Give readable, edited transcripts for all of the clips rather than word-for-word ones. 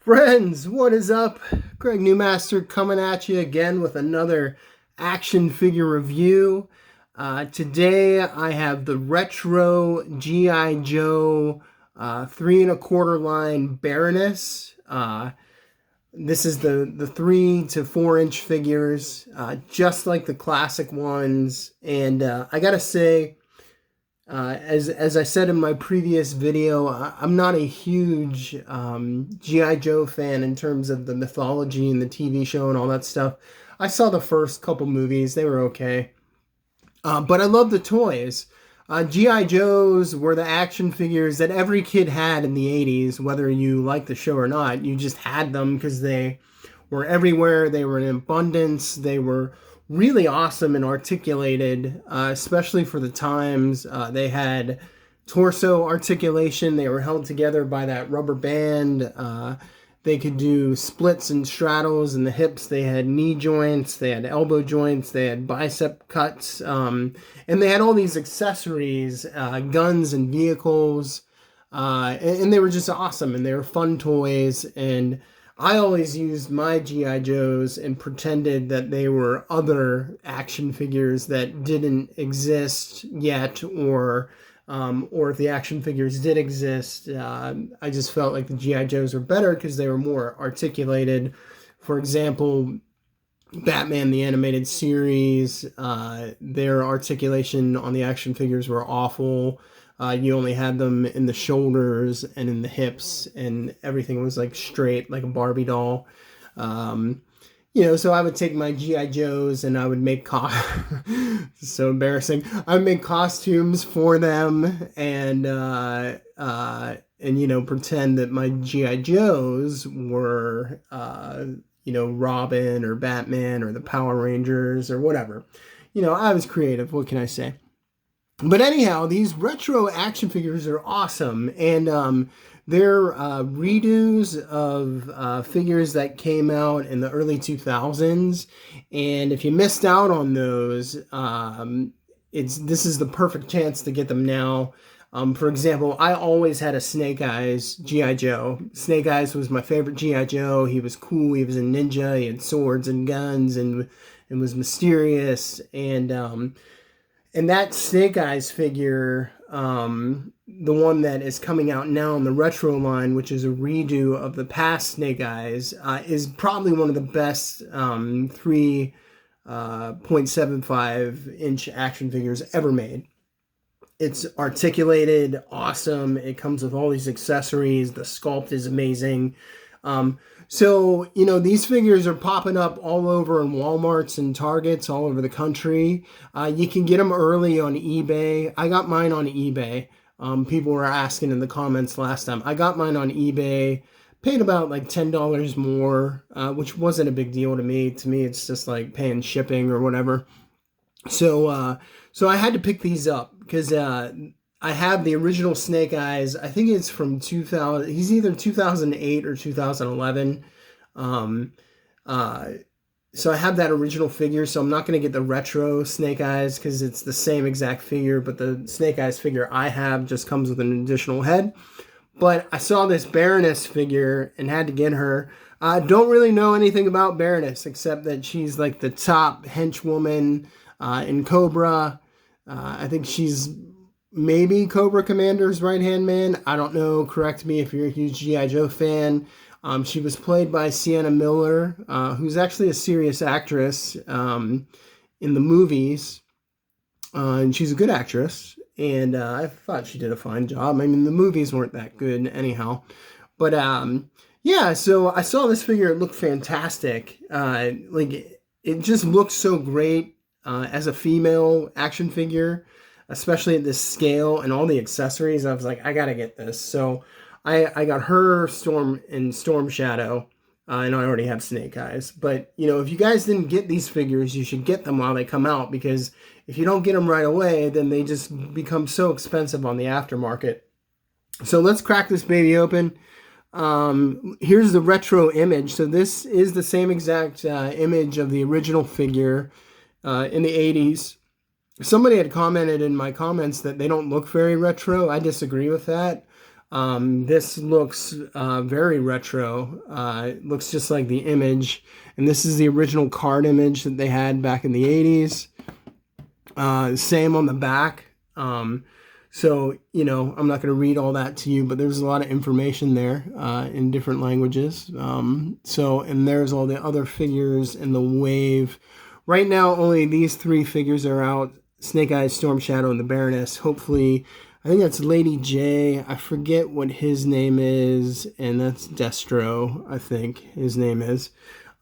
Friends, what is up? Greg Newmaster coming at you again with another action figure review. Today I have the retro G.I. Joe 3 1/4 line Baroness. This is the 3 to 4 inch figures, just like the classic ones. And I gotta say, as I said in my previous video, I'm not a huge G.I. Joe fan in terms of the mythology and the TV show and all that stuff. I saw the first couple movies, they were okay. But I love the toys. G.I. Joes were the action figures that every kid had in the 80s, whether you liked the show or not. You just had them because they were everywhere, they were in abundance, they were really awesome and articulated, especially for the times. They had torso articulation. They were held together by that rubber band. They could do splits and straddles in the hips. They had knee joints. They had elbow joints. They had bicep cuts. And they had all these accessories, guns and vehicles. And they were just awesome. And they were fun toys. And I always used my G.I. Joes and pretended that they were other action figures that didn't exist yet, or if the action figures did exist, I just felt like the G.I. Joes were better because they were more articulated. For example, Batman the Animated Series, their articulation on the action figures were awful. You only had them in the shoulders and in the hips, and everything was like straight, like a Barbie doll. So I would take my G.I. Joes and I would make so embarrassing. I would make costumes for them and pretend that my G.I. Joes were Robin or Batman or the Power Rangers or whatever. I was creative. What can I say? But anyhow, these retro action figures are awesome, and they're redos of figures that came out in the early 2000s. And if you missed out on those, this is the perfect chance to get them now. For example, I always had a Snake Eyes G.I. Joe. Snake Eyes was my favorite G.I. Joe. He was cool. He was a ninja. He had swords and guns and was mysterious. And that Snake Eyes figure, the one that is coming out now in the retro line, which is a redo of the past Snake Eyes, is probably one of the best 3.75-inch action figures ever made. It's articulated, awesome. It comes with all these accessories. The sculpt is amazing. So, these figures are popping up all over in Walmarts and Targets all over the country. You can get them early on eBay. I got mine on eBay. People were asking in the comments last time. I got mine on eBay, paid about like $10 more, which wasn't a big deal to me. To me, it's just like paying shipping or whatever. So I had to pick these up because I have the original Snake Eyes. I think it's from 2000. He's either 2008 or 2011. So I have that original figure. So I'm not going to get the retro Snake Eyes because it's the same exact figure. But the Snake Eyes figure I have just comes with an additional head. But I saw this Baroness figure and had to get her. I don't really know anything about Baroness except that she's like the top henchwoman in Cobra. I think she's maybe Cobra Commander's right-hand man. I don't know. Correct me if you're a huge G.I. Joe fan. She was played by Sienna Miller, who's actually a serious actress in the movies. And she's a good actress. And I thought she did a fine job. I mean, the movies weren't that good anyhow. But yeah, so I saw this figure. It looked fantastic. It just looked so great as a female action figure, especially at this scale and all the accessories. I was like, I gotta get this. So I got her, Storm and Storm Shadow, and I already have Snake Eyes. But, if you guys didn't get these figures, you should get them while they come out, because if you don't get them right away, then they just become so expensive on the aftermarket. So let's crack this baby open. Here's the retro image. So this is the same exact image of the original figure in the 80s. Somebody had commented in my comments that they don't look very retro. I disagree with that. This looks very retro. It looks just like the image. And this is the original card image that they had back in the 80s. Same on the back. So, you know, I'm not going to read all that to you, but there's a lot of information there in different languages. And there's all the other figures in the wave. Right now, only these three figures are out. Snake Eyes, Storm Shadow, and the Baroness. Hopefully, I think that's Lady J. I forget what his name is, and that's Destro, I think his name is.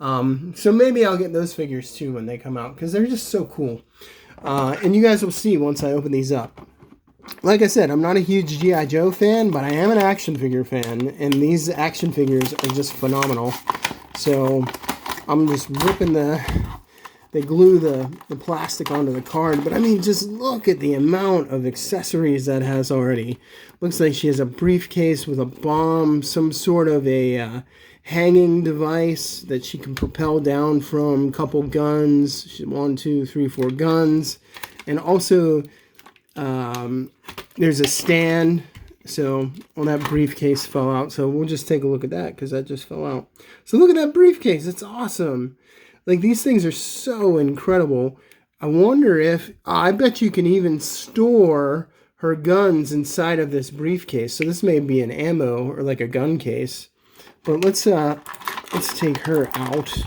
So maybe I'll get those figures too when they come out, because they're just so cool. And you guys will see once I open these up. Like I said, I'm not a huge G.I. Joe fan, but I am an action figure fan, and these action figures are just phenomenal. So I'm just ripping they glue the plastic onto the card, but I mean, just look at the amount of accessories that has already. Looks like she has a briefcase with a bomb, some sort of a hanging device that she can propel down from, couple guns, 1, 2, 3, 4 guns, and also there's a stand. So, well, that briefcase fell out, so we'll just take a look at that because that just fell out. So look at that briefcase, it's awesome. Like, these things are so incredible. I wonder if, I bet you can even store her guns inside of this briefcase. So this may be an ammo or like a gun case. But let's take her out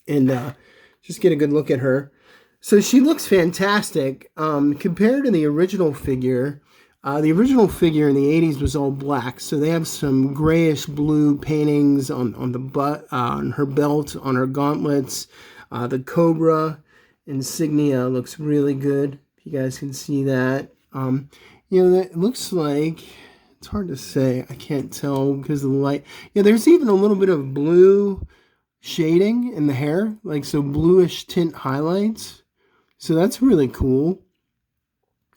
and just get a good look at her. So she looks fantastic compared to the original figure. The original figure in the 80s was all black, so they have some grayish blue paintings on the butt, on her belt, on her gauntlets. The Cobra insignia looks really good. If you guys can see that. You know, that looks like, it's hard to say. I can't tell because of the light. Yeah, there's even a little bit of blue shading in the hair, like so bluish tint highlights. So that's really cool.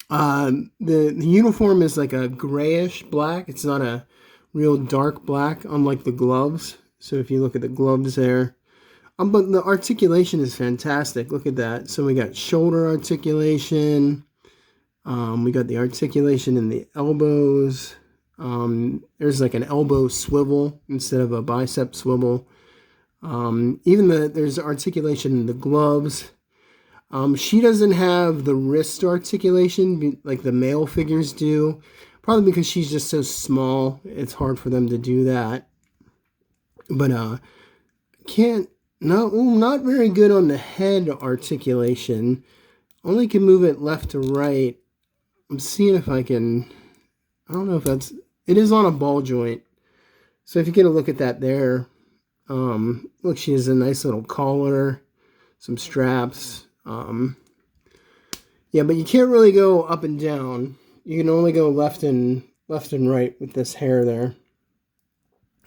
The uniform is like a grayish black. It's not a real dark black, unlike the gloves. So if you look at the gloves there, but the articulation is fantastic. Look at that. So we got shoulder articulation. We got the articulation in the elbows. There's like an elbow swivel instead of a bicep swivel. There's articulation in the gloves. She doesn't have the wrist articulation like the male figures do. Probably because she's just so small. It's hard for them to do that. But not very good on the head articulation. Only can move it left to right. I'm seeing if I can, I don't know if it is on a ball joint. So if you get a look at that there, look, she has a nice little collar, some straps. Yeah, but you can't really go up and down. You can only go left and right with this hair there.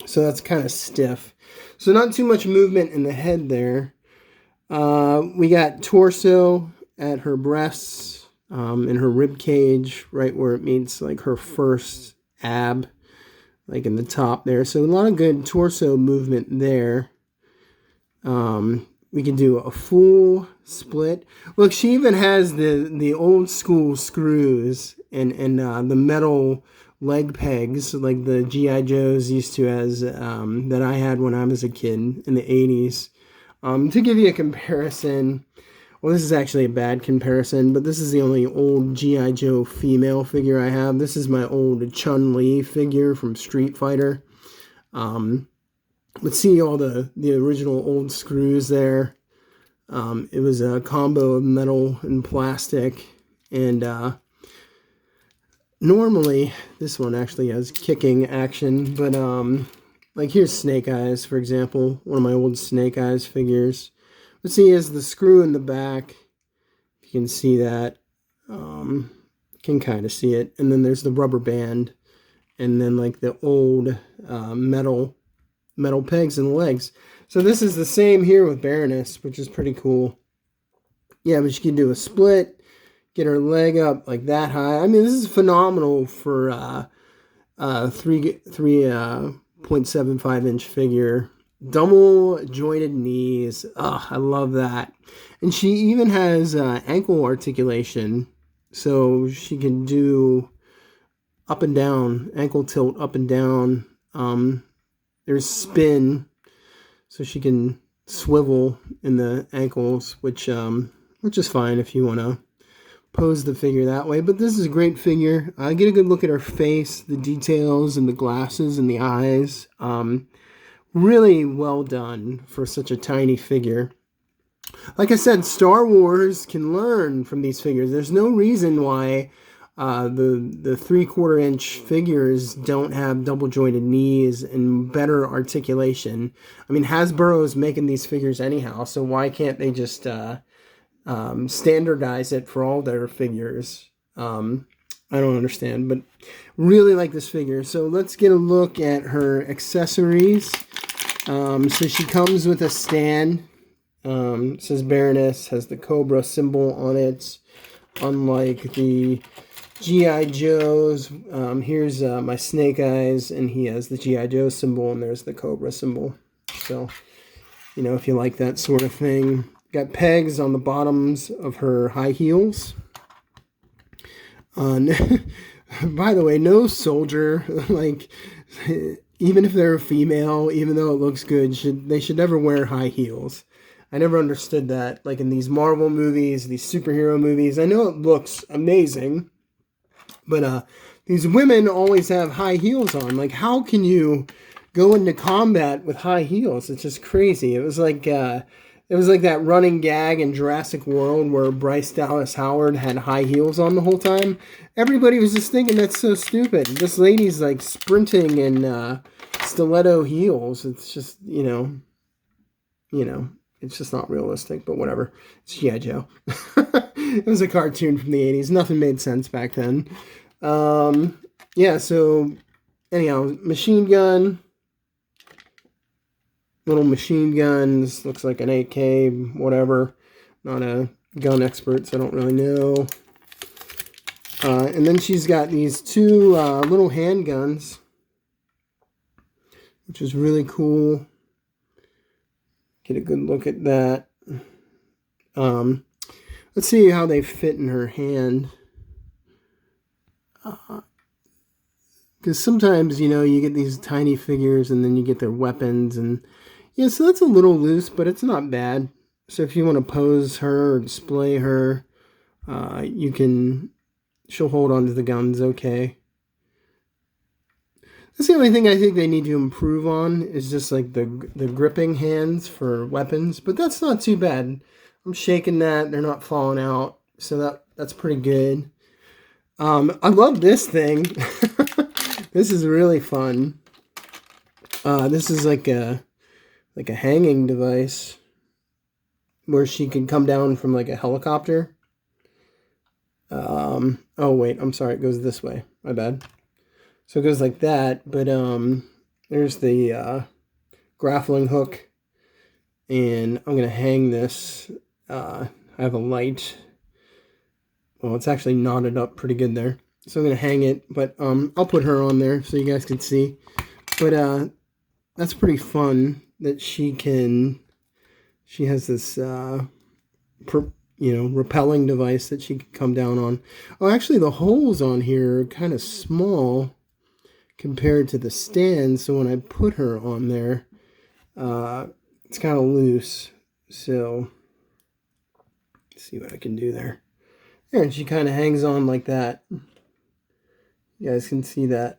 So that's kind of stiff. So not too much movement in the head there. We got torso at her breasts, in her rib cage, right where it meets like her first ab, like in the top there. So a lot of good torso movement there. We can do a full split. Look, she even has the old school screws and the metal leg pegs like the G.I. Joes used to as that I had when I was a kid in the 80s. To give you a comparison, well, this is actually a bad comparison, but this is the only old G.I. Joe female figure I have. This is my old Chun-Li figure from Street Fighter. Let's see all the original old screws there. It was a combo of metal and plastic, and normally this one actually has kicking action, but like here's Snake Eyes, for example, one of my old Snake Eyes figures. Let's see, he has the screw in the back. If you can see that, can kind of see it, and then there's the rubber band, and then like the old metal pegs in the legs. So this is the same here with Baroness, which is pretty cool. Yeah, but she can do a split, get her leg up like that high. I mean, this is phenomenal for 3.75 inch figure. Double jointed knees. Oh, I love that. And she even has ankle articulation, so she can do up and down, ankle tilt up and down. There's spin, so she can swivel in the ankles, which is fine if you want to pose the figure that way. But this is a great figure. Get a good look at her face, the details, and the glasses and the eyes. Really well done for such a tiny figure. Like I said, Star Wars can learn from these figures. There's no reason why the 3/4 inch figures don't have double jointed knees and better articulation. I mean, Hasbro's making these figures anyhow, so why can't they just standardize it for all their figures? I don't understand, but really like this figure. So let's get a look at her accessories. So she comes with a stand. It says Baroness, has the Cobra symbol on it. Unlike the G.I. Joes, here's my Snake Eyes, and he has the G.I. Joe symbol, and there's the Cobra symbol. So, you know, if you like that sort of thing. Got pegs on the bottoms of her high heels. By the way, no soldier, like, even if they're a female, even though it looks good, they should never wear high heels. I never understood that. Like in these Marvel movies, these superhero movies, I know it looks amazing, but these women always have high heels on. Like, how can you go into combat with high heels? It's just crazy. It was like that running gag in Jurassic World where Bryce Dallas Howard had high heels on the whole time. Everybody was just thinking that's so stupid. This lady's like sprinting in stiletto heels. It's just, you know, it's just not realistic, but whatever. It's G.I. Joe. It was a cartoon from the 80s. Nothing made sense back then. Yeah, so anyhow, machine gun. Little machine guns. Looks like an AK, whatever. Not a gun expert, so I don't really know. And then she's got these two little handguns, which is really cool. Get a good look at that. Let's see how they fit in her hand. Because sometimes, you know, you get these tiny figures and then you get their weapons. And yeah, so that's a little loose, but it's not bad. So if you want to pose her or display her, you can, she'll hold onto the guns okay. That's the only thing I think they need to improve on is just like the gripping hands for weapons, but that's not too bad. I'm shaking that; they're not falling out, so that's pretty good. I love this thing. This is really fun. This is like a hanging device where she can come down from like a helicopter. Oh wait, I'm sorry, it goes this way. My bad. So it goes like that, but there's the grappling hook, and I'm going to hang this. I have a light. Well, it's actually knotted up pretty good there. So I'm going to hang it, but I'll put her on there so you guys can see. But that's pretty fun that she has this, rappelling device that she can come down on. Oh, actually, the holes on here are kind of small compared to the stand, so when I put her on there, it's kind of loose. So let's see what I can do there. There, and she kind of hangs on like that. You guys can see that.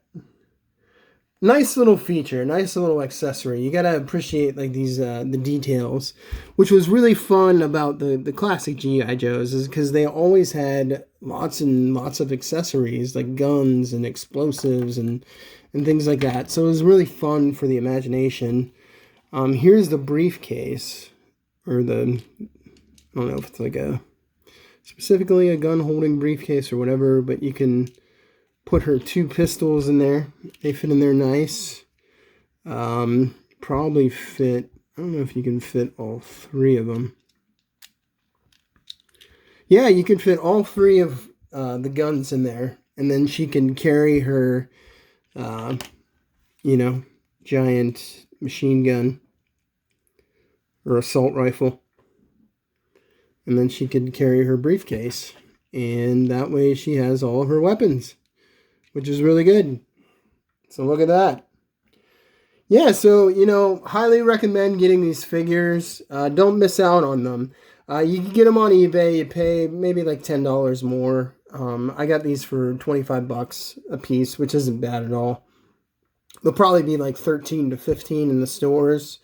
Nice little feature, nice little accessory. You gotta appreciate like these the details, which was really fun about the classic G.I. Joes, is because they always had lots and lots of accessories like guns and explosives and things like that. So it was really fun for the imagination. Here's the briefcase, or I don't know if it's like specifically a gun holding briefcase or whatever, but you can put her two pistols in there. They fit in there nice. Probably fit, I don't know if you can fit all three of them. Yeah, you can fit all three of the guns in there. And then she can carry her, giant machine gun or assault rifle. And then she could carry her briefcase. And that way she has all of her weapons. which is really good. So look at that. Yeah, so, highly recommend getting these figures. Don't miss out on them. You can get them on eBay. You pay maybe like $10 more. I got these for 25 bucks a piece, which isn't bad at all. They'll probably be like 13 to 15 in the stores.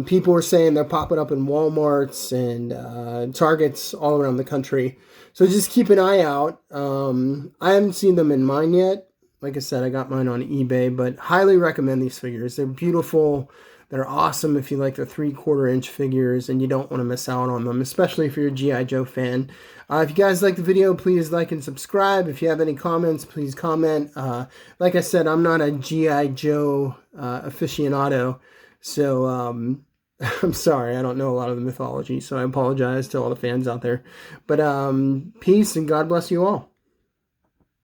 People were saying they're popping up in Walmarts and Targets all around the country. So just keep an eye out. I haven't seen them in mine yet. Like I said, I got mine on eBay, but highly recommend these figures. They're beautiful. They're awesome if you like the 3/4 inch figures and you don't want to miss out on them, especially if you're a G.I. Joe fan. If you guys like the video, please like and subscribe. If you have any comments, please comment. Like I said, I'm not a G.I. Joe aficionado, so I'm sorry. I don't know a lot of the mythology, so I apologize to all the fans out there. But peace and God bless you all.